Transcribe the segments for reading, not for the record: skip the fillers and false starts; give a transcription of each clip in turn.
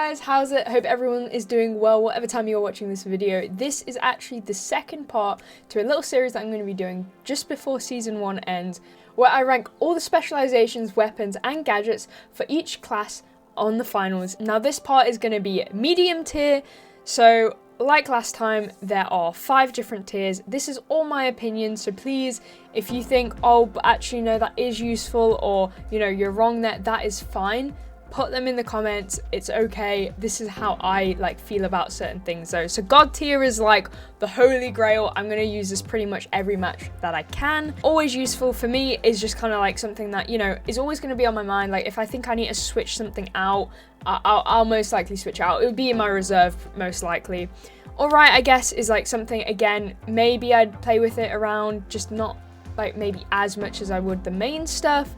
guys, how's it? Hope everyone is doing well whatever time you're watching this video. This is actually the second part to a little series that I'm going to be doing just before season 1 ends, where I rank all the specializations, weapons and gadgets for each class on the finals. Now this part is going to be medium tier, so like last time, there are 5 different tiers. This is all my opinion, so please, if you think, oh, but actually no, that is useful, or, you know, you're wrong there, that is fine. Put them in the comments, it's okay. This is how I feel about certain things though. So God tier is like the holy grail. I'm gonna use this pretty much every match that I can. Always useful for me is just kind of like something that, you know, is always gonna be on my mind. Like if I think I need to switch something out, I'll most likely switch out. It would be in my reserve most likely. Alright, I guess is like something, again, maybe I'd play with it around, just not like maybe as much as I would the main stuff.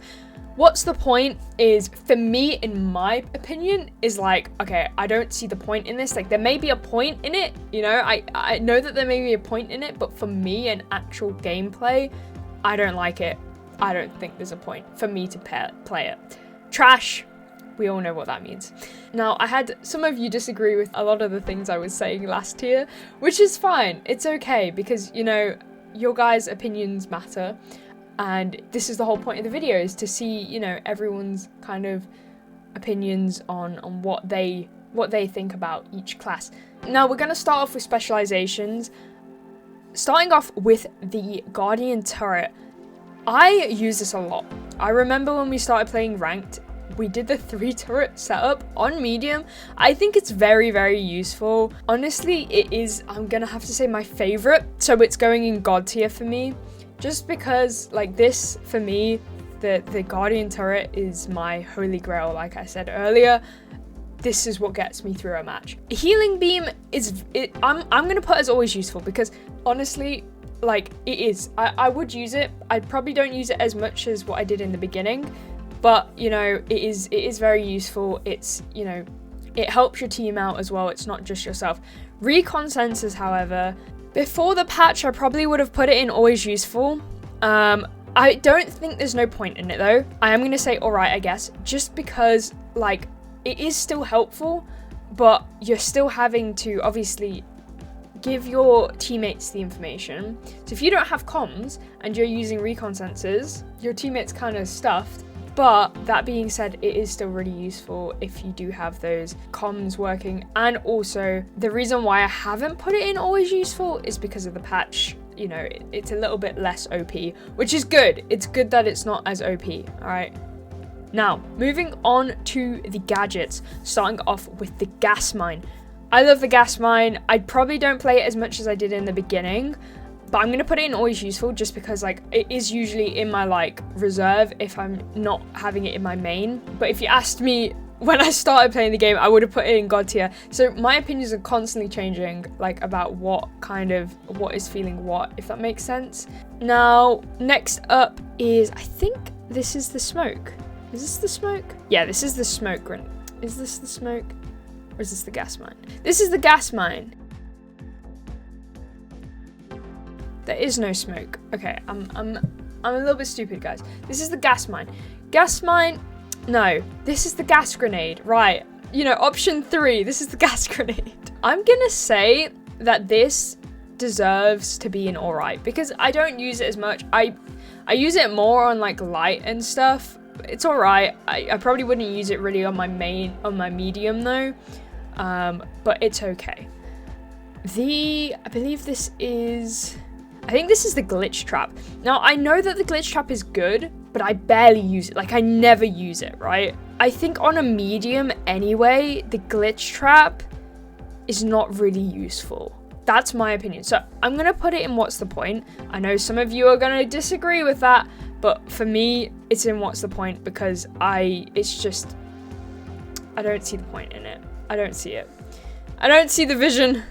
What's the point is, for me, in my opinion, is like, okay, I don't see the point in this. Like, there may be a point in it, you know, I know that there may be a point in it, but for me, in actual gameplay, I don't like it. I don't think there's a point for me to play it. Trash, we all know what that means. Now, I had some of you disagree with a lot of the things I was saying last year, which is fine. It's okay, because, you know, your guys' opinions matter. And this is the whole point of the video, is to see, you know, everyone's kind of opinions on what they think about each class. Now we're going to start off with specializations. Starting off with the Guardian turret. I use this a lot. I remember when we started playing ranked, we did the 3 turret setup on medium. I think it's very, very useful. Honestly, it is, I'm going to have to say, my favorite. So it's going in God tier for me. Just because, like, this, for me, the Guardian turret is my holy grail, like I said earlier. This is what gets me through a match. Healing beam is, I'm going to put as always useful, because, honestly, like, it is. I would use it. I probably don't use it as much as what I did in the beginning, but, you know, it is very useful. It's, you know, it helps your team out as well. It's not just yourself. Recon sensors, however, before the patch, I probably would have put it in always useful. I don't think there's no point in it though. I am going to say alright, I guess, just because, like, it is still helpful, but you're still having to obviously give your teammates the information. So if you don't have comms and you're using recon sensors, your teammates kind of stuffed. But that being said, it is still really useful if you do have those comms working. And also, the reason why I haven't put it in always useful is because of the patch. You know, it's a little bit less OP, which is good. It's good that it's not as OP, all right? Now, moving on to the gadgets, starting off with the gas mine. I love the gas mine. I probably don't play it as much as I did in the beginning, but I'm going to put it in always useful just because, like, it is usually in my, like, reserve if I'm not having it in my main. But if you asked me when I started playing the game, I would have put it in God tier. So my opinions are constantly changing, like, about what is feeling what, if that makes sense. Now, next up is, I think this is the smoke. Is this the smoke? Yeah, this is the smoke. Is this the smoke? Or is this the gas mine? This is the gas mine. There is no smoke. Okay, I'm a little bit stupid, guys. This is the gas mine. Gas mine, no. This is the gas grenade, right. You know, option 3, this is the gas grenade. I'm gonna say that this deserves to be an alright, because I don't use it as much. I use it more on, like, light and stuff. It's alright. I probably wouldn't use it really on my medium though. But it's okay. I believe this is... I think this is the glitch trap. Now, I know that the glitch trap is good, but I barely use it. Like, I never use it, right? I think on a medium anyway, the glitch trap is not really useful. That's my opinion. So I'm going to put it in what's the point. I know some of you are going to disagree with that, but for me, it's in what's the point, because it's just, I don't see the point in it. I don't see it. I don't see the vision.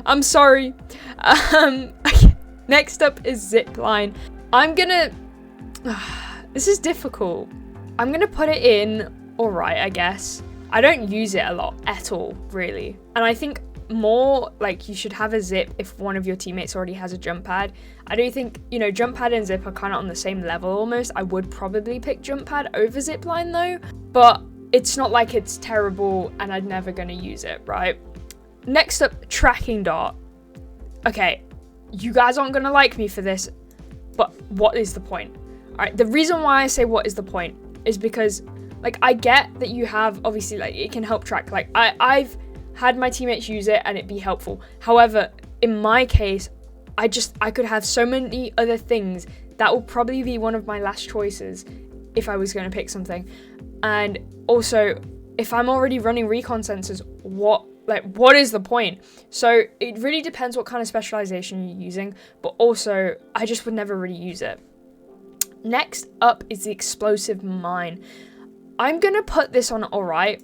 I'm sorry. Next up is zip line. This is difficult. I'm gonna put it in alright, I guess. I don't use it a lot at all, really. And I think more like you should have a zip if one of your teammates already has a jump pad. I do think, you know, jump pad and zip are kind of on the same level almost. I would probably pick jump pad over zip line though, but it's not like it's terrible and I'm never gonna use it, right? Next up, tracking dart. Okay, you guys aren't gonna like me for this, but what is the point? All right, the reason why I say what is the point is because, like, I get that you have, obviously, like, it can help track. Like, I've had my teammates use it and it be helpful. However, in my case, I could have so many other things that will probably be one of my last choices if I was going to pick something. And also, if I'm already running recon sensors, what is the point? So it really depends what kind of specialization you're using, but also I just would never really use it. Next up is the explosive mine. I'm going to put this on alright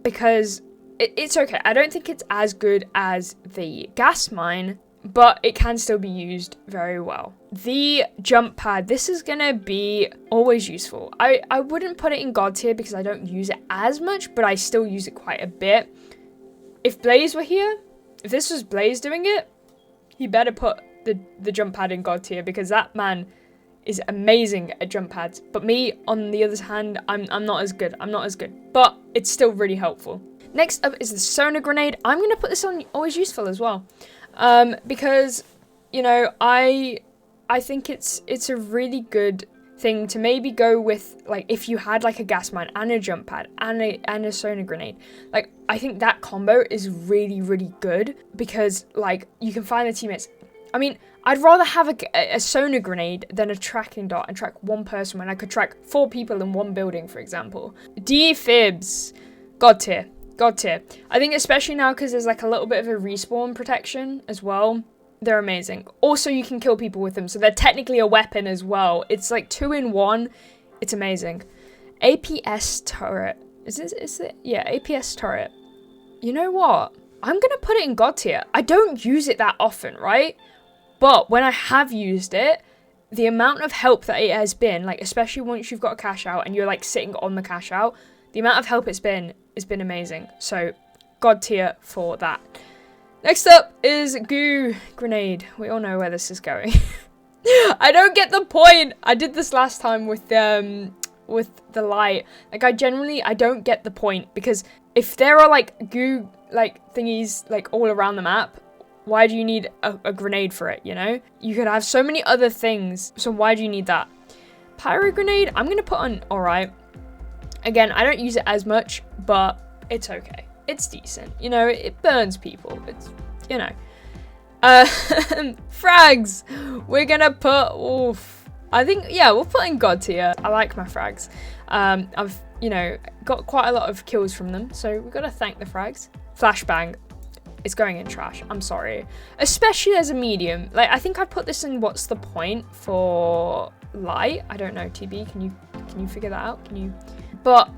because it's okay. I don't think it's as good as the gas mine, but it can still be used very well. The jump pad, this is gonna be always useful. I wouldn't put it in God tier because I don't use it as much, but I still use it quite a bit. If Blaze were here, if this was Blaze doing it, he better put the jump pad in God tier because that man is amazing at jump pads. But me, on the other hand, I'm not as good. But it's still really helpful. Next up is the sonar grenade. I'm gonna put this on always useful as well. Because, you know, I think it's a really good thing to maybe go with, like, if you had like a gas mine and a jump pad and a sonar grenade. Like, I think that combo is really, really good because, like, you can find the teammates. I mean, I'd rather have a sonar grenade than a tracking dart and track one person when I could track 4 people in one building, for example. Defibs, God tier. God tier. I think especially now because there's like a little bit of a respawn protection as well. They're amazing. Also, you can kill people with them, so they're technically a weapon as well. It's like 2 in 1. It's amazing. APS turret. Is it? Yeah, APS turret. You know what? I'm gonna put it in God tier. I don't use it that often, right? But when I have used it, the amount of help that it has been, like, especially once you've got a cash out and you're like sitting on the cash out, the amount of help it's been amazing. So, God tier for that. Next up is goo grenade. We all know where this is going. I don't get the point. I did this last time with the light. Like, I don't get the point because if there are like goo like thingies like all around the map, why do you need a grenade for it, you know? You could have so many other things, so why do you need that? Pyro grenade, I'm gonna put on alright. Again, I don't use it as much, but it's okay. It's decent. You know, it burns people. It's, you know. Frags! We're gonna put, oof. I think, yeah, we'll put in God tier. I like my frags. I've, you know, got quite a lot of kills from them, so we've got to thank the frags. Flashbang. It's going in trash. I'm sorry. Especially as a medium. Like, I think I put this in what's the point for light. I don't know, TB. Can you figure that out? Can you? But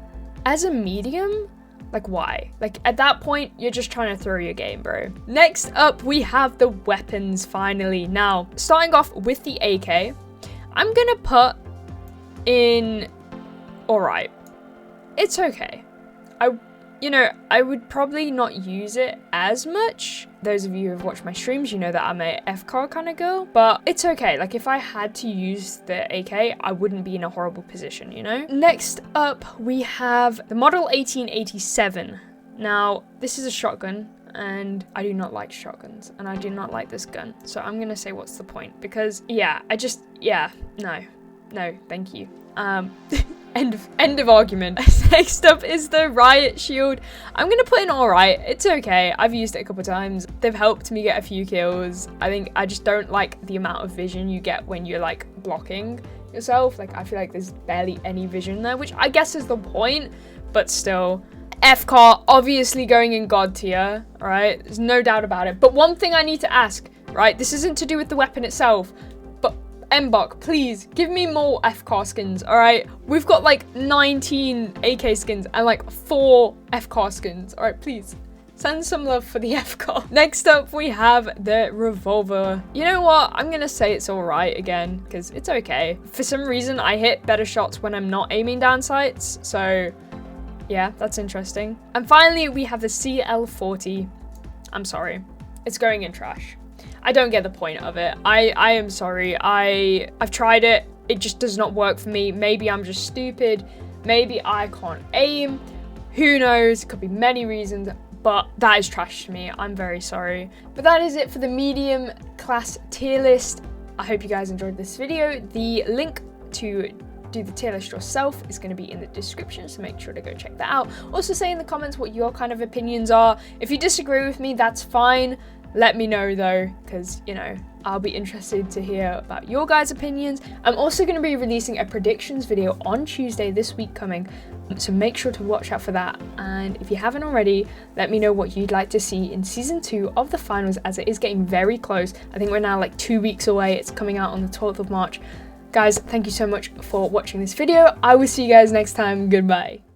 as a medium, like, why? Like, at that point, you're just trying to throw your game, bro. Next up, we have the weapons, finally. Now, starting off with the AK, I'm gonna put in alright. It's okay. I would probably not use it as much. Those of you who have watched my streams, you know that I'm a FCAR kind of girl, but it's okay. Like, if I had to use the AK, I wouldn't be in a horrible position, you know? Next up, we have the Model 1887. Now, this is a shotgun, and I do not like shotguns, and I do not like this gun. So I'm gonna say what's the point? Because, yeah, no, thank you. End of argument. Next up is the riot shield. I'm gonna put in alright. It's okay. I've used it a couple times. They've helped me get a few kills. I think I just don't like the amount of vision you get when you're like blocking yourself. Like, I feel like there's barely any vision there, which I guess is the point, but still. FCAR obviously going in God tier, right? There's no doubt about it. But one thing I need to ask, right? This isn't to do with the weapon itself, but Mbok, please give me more FCAR skins, all right? We've got like 19 AK skins and like 4 FCAR skins, all right? Please send some love for the FCAR. Next up, we have the revolver. You know what? I'm gonna say it's all right again because it's okay. For some reason, I hit better shots when I'm not aiming down sights, so yeah, that's interesting. And finally, we have the CL40. I'm sorry, it's going in trash. I don't get the point of it. I am sorry. I've tried it. It just does not work for me. Maybe I'm just stupid. Maybe I can't aim. Who knows? It could be many reasons, but that is trash to me. I'm very sorry. But that is it for the medium class tier list. I hope you guys enjoyed this video. The link to do the tier list yourself is going to be in the description, so make sure to go check that out. Also say in the comments what your kind of opinions are. If you disagree with me, that's fine. Let me know though, because you know, I'll be interested to hear about your guys' opinions. I'm also going to be releasing a predictions video on Tuesday this week coming, so make sure to watch out for that. And if you haven't already, let me know what you'd like to see in season 2 of the finals, as it is getting very close. I think we're now like 2 weeks away. It's coming out on the 12th of March. Guys, thank you so much for watching this video. I will see you guys next time. Goodbye.